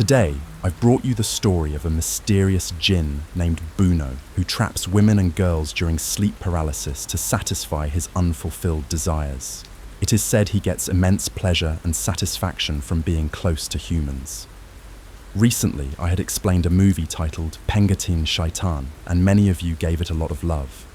Today, I've brought you the story of a mysterious jinn named Buno who traps women and girls during sleep paralysis to satisfy his unfulfilled desires. It is said he gets immense pleasure and satisfaction from being close to humans. Recently, I had explained a movie titled Ketindihan, and many of you gave it a lot of love.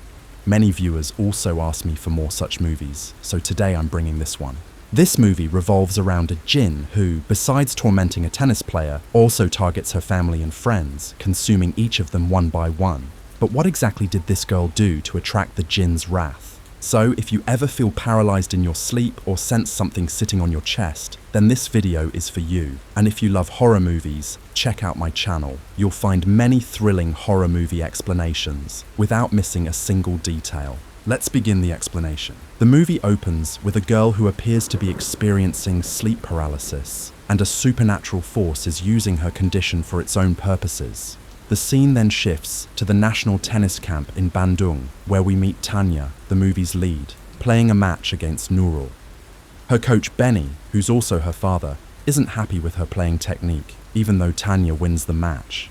Many viewers also asked me for more such movies, so today I'm bringing this one. This movie revolves around a jinn who, besides tormenting a tennis player, also targets her family and friends, consuming each of them one by one. But what exactly did this girl do to attract the jinn's wrath? So, if you ever feel paralyzed in your sleep or sense something sitting on your chest, then this video is for you. And if you love horror movies, check out my channel. You'll find many thrilling horror movie explanations without missing a single detail. Let's begin the explanation. The movie opens with a girl who appears to be experiencing sleep paralysis, and a supernatural force is using her condition for its own purposes. The scene then shifts to the national tennis camp in Bandung, where we meet Tanya, the movie's lead, playing a match against Nurul. Her coach Benny, who's also her father, isn't happy with her playing technique, even though Tanya wins the match.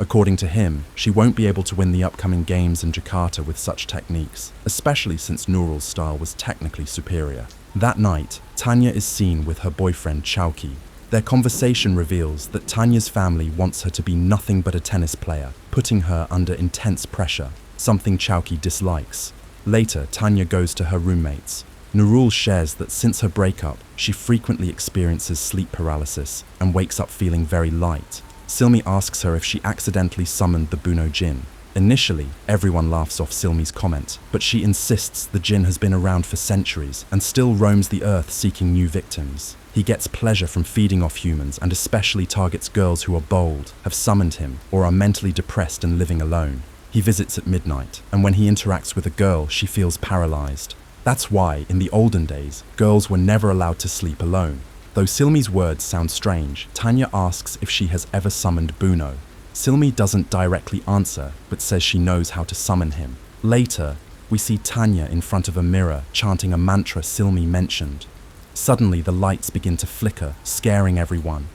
According to him, she won't be able to win the upcoming games in Jakarta with such techniques, especially since Nurul's style was technically superior. That night, Tanya is seen with her boyfriend Chowki. Their conversation reveals that Tanya's family wants her to be nothing but a tennis player, putting her under intense pressure, something Chowki dislikes. Later, Tanya goes to her roommates. Nurul shares that since her breakup, she frequently experiences sleep paralysis and wakes up feeling very light. Silmi asks her if she accidentally summoned the Buno jinn. Initially, everyone laughs off Silmi's comment, but she insists the jinn has been around for centuries and still roams the earth seeking new victims. He gets pleasure from feeding off humans and especially targets girls who are bold, have summoned him, or are mentally depressed and living alone. He visits at midnight, and when he interacts with a girl, she feels paralyzed. That's why, in the olden days, girls were never allowed to sleep alone. Though Silmi's words sound strange, Tanya asks if she has ever summoned Buno. Silmi doesn't directly answer, but says she knows how to summon him. Later, we see Tanya in front of a mirror chanting a mantra Silmi mentioned. Suddenly, the lights begin to flicker, scaring everyone.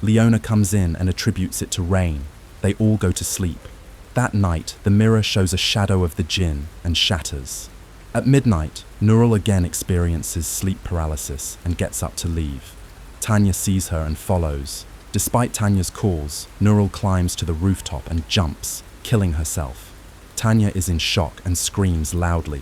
Leona comes in and attributes it to rain. They all go to sleep. That night, the mirror shows a shadow of the jinn and shatters. At midnight, Nurul again experiences sleep paralysis and gets up to leave. Tanya sees her and follows. Despite Tanya's calls, Nurul climbs to the rooftop and jumps, killing herself. Tanya is in shock and screams loudly.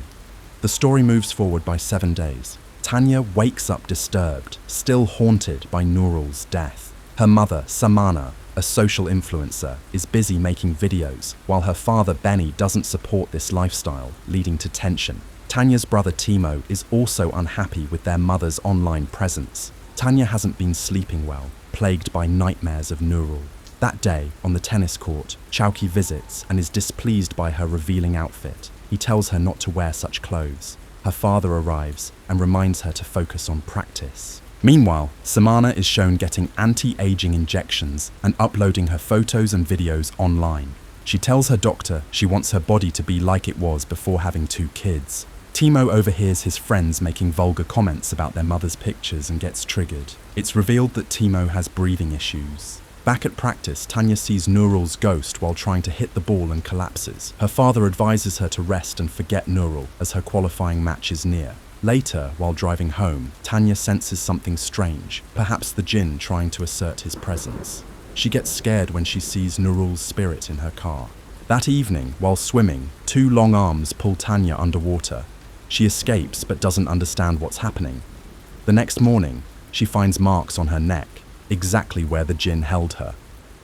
The story moves forward by 7 days. Tanya wakes up disturbed, still haunted by Nurul's death. Her mother, Samana, a social influencer, is busy making videos, while her father Benny doesn't support this lifestyle, leading to tension. Tanya's brother Timo is also unhappy with their mother's online presence. Tanya hasn't been sleeping well, plagued by nightmares of Nurul. That day, on the tennis court, Chowki visits and is displeased by her revealing outfit. He tells her not to wear such clothes. Her father arrives and reminds her to focus on practice. Meanwhile, Samana is shown getting anti-aging injections and uploading her photos and videos online. She tells her doctor she wants her body to be like it was before having 2 kids. Timo overhears his friends making vulgar comments about their mother's pictures and gets triggered. It's revealed that Timo has breathing issues. Back at practice, Tanya sees Nurul's ghost while trying to hit the ball and collapses. Her father advises her to rest and forget Nurul as her qualifying match is near. Later, while driving home, Tanya senses something strange, perhaps the jinn trying to assert his presence. She gets scared when she sees Nurul's spirit in her car. That evening, while swimming, 2 long arms pull Tanya underwater. She escapes but doesn't understand what's happening. The next morning, she finds marks on her neck, exactly where the jinn held her.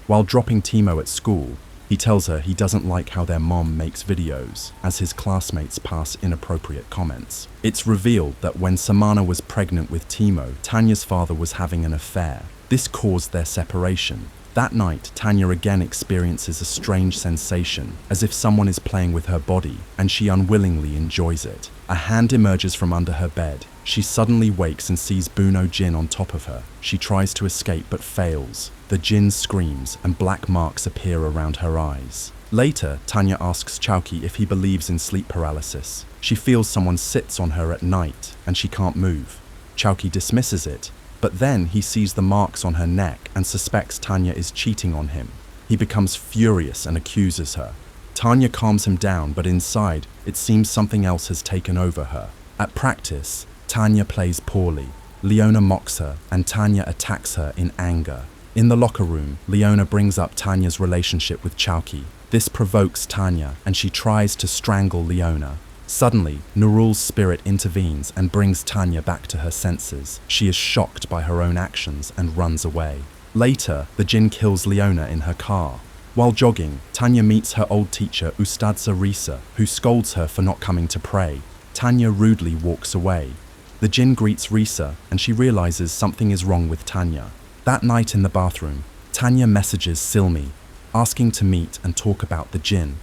While dropping Timo at school, he tells her he doesn't like how their mom makes videos, as his classmates pass inappropriate comments. It's revealed that when Samana was pregnant with Timo, Tanya's father was having an affair. This caused their separation. That night, Tanya again experiences a strange sensation, as if someone is playing with her body, and she unwillingly enjoys it. A hand emerges from under her bed. She suddenly wakes and sees Buno jinn on top of her. She tries to escape but fails. The jinn screams, and black marks appear around her eyes. Later, Tanya asks Chowki if he believes in sleep paralysis. She feels someone sits on her at night, and she can't move. Chowki dismisses it, But then he sees the marks on her neck and suspects Tanya is cheating on him. He becomes furious and accuses her. Tanya calms him down, but inside, it seems something else has taken over her. At practice, Tanya plays poorly. Leona mocks her, and Tanya attacks her in anger. In the locker room, Leona brings up Tanya's relationship with Chowki. This provokes Tanya, and she tries to strangle Leona. Suddenly, Nurul's spirit intervenes and brings Tanya back to her senses. She is shocked by her own actions and runs away. Later, the jinn kills Leona in her car. While jogging, Tanya meets her old teacher Ustadza Risa, who scolds her for not coming to pray. Tanya rudely walks away. The jinn greets Risa, and she realizes something is wrong with Tanya. That night in the bathroom, Tanya messages Silmi, asking to meet and talk about the jinn.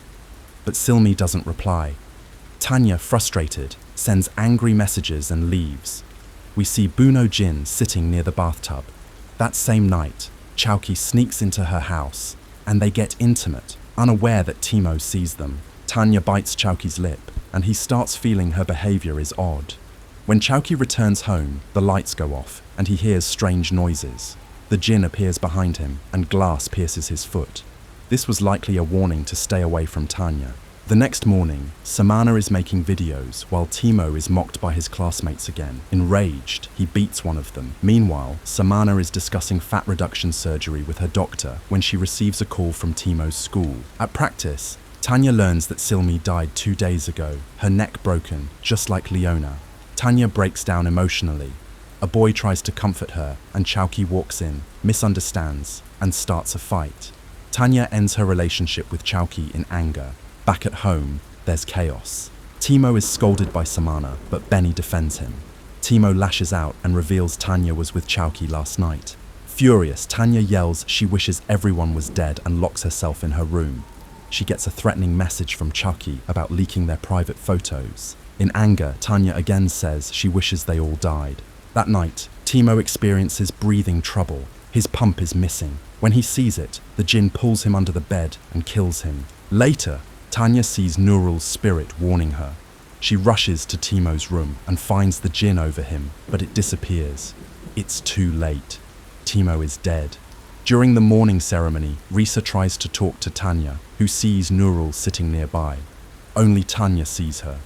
But Silmi doesn't reply. Tanya, frustrated, sends angry messages and leaves. We see Buno Jin sitting near the bathtub. That same night, Chowki sneaks into her house, and they get intimate, unaware that Timo sees them. Tanya bites Chowki's lip, and he starts feeling her behavior is odd. When Chowki returns home, the lights go off, and he hears strange noises. The jinn appears behind him, and glass pierces his foot. This was likely a warning to stay away from Tanya. The next morning, Samana is making videos while Timo is mocked by his classmates again. Enraged, he beats one of them. Meanwhile, Samana is discussing fat reduction surgery with her doctor when she receives a call from Timo's school. At practice, Tanya learns that Silmi died 2 days ago, her neck broken, just like Leona. Tanya breaks down emotionally. A boy tries to comfort her, and Chowki walks in, misunderstands, and starts a fight. Tanya ends her relationship with Chowki in anger. Back at home, there's chaos. Timo is scolded by Samana, but Benny defends him. Timo lashes out and reveals Tanya was with Chowki last night. Furious, Tanya yells she wishes everyone was dead and locks herself in her room. She gets a threatening message from Chowki about leaking their private photos. In anger, Tanya again says she wishes they all died. That night, Timo experiences breathing trouble. His pump is missing. When he sees it, the jinn pulls him under the bed and kills him. Later, Tanya sees Nurul's spirit warning her. She rushes to Timo's room and finds the jinn over him, but it disappears. It's too late. Timo is dead. During the mourning ceremony, Risa tries to talk to Tanya, who sees Nurul sitting nearby. Only Tanya sees her.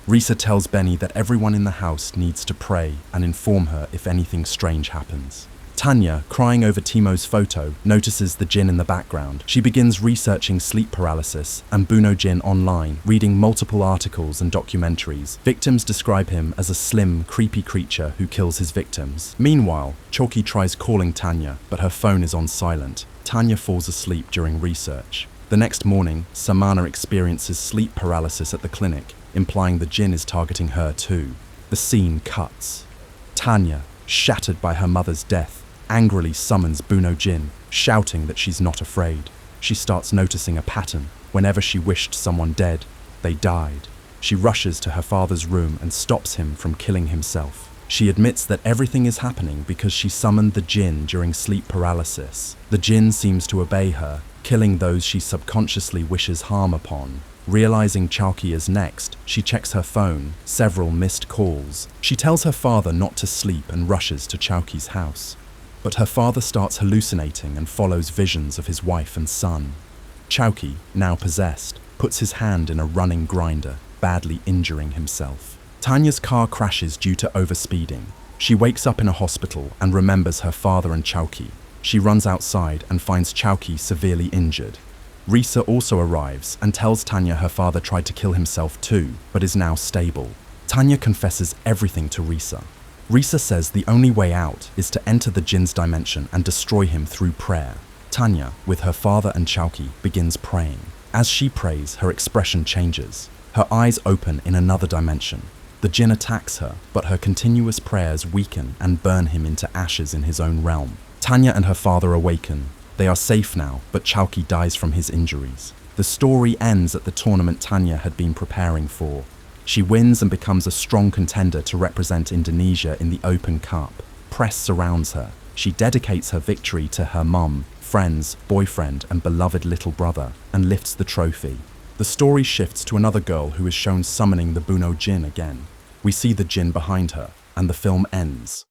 Risa tells Benny that everyone in the house needs to pray and inform her if anything strange happens. Tanya, crying over Timo's photo, notices the jinn in the background. She begins researching sleep paralysis and Buno Jin online, reading multiple articles and documentaries. Victims describe him as a slim, creepy creature who kills his victims. Meanwhile, Choki tries calling Tanya, but her phone is on silent. Tanya falls asleep during research. The next morning, Samana experiences sleep paralysis at the clinic, implying the jinn is targeting her too. The scene cuts. Tanya, shattered by her mother's death, angrily summons Buno Jin, shouting that she's not afraid. She starts noticing a pattern. Whenever she wished someone dead, they died. She rushes to her father's room and stops him from killing himself. She admits that everything is happening because she summoned the jinn during sleep paralysis. The jinn seems to obey her, killing those she subconsciously wishes harm upon. Realizing Chowki is next, she checks her phone, several missed calls. She tells her father not to sleep and rushes to Chowki's house. But her father starts hallucinating and follows visions of his wife and son. Chowki, now possessed, puts his hand in a running grinder, badly injuring himself. Tanya's car crashes due to overspeeding. She wakes up in a hospital and remembers her father and Chowki. She runs outside and finds Chowki severely injured. Risa also arrives and tells Tanya her father tried to kill himself too, but is now stable. Tanya confesses everything to Risa. Risa says the only way out is to enter the jinn's dimension and destroy him through prayer. Tanya, with her father and Chowki, begins praying. As she prays, her expression changes. Her eyes open in another dimension. The jinn attacks her, but her continuous prayers weaken and burn him into ashes in his own realm. Tanya and her father awaken. They are safe now, but Chowki dies from his injuries. The story ends at the tournament Tanya had been preparing for. She wins and becomes a strong contender to represent Indonesia in the Open Cup. Press surrounds her. She dedicates her victory to her mum, friends, boyfriend, and beloved little brother, and lifts the trophy. The story shifts to another girl who is shown summoning the Buno Jin again. We see the jinn behind her, and the film ends.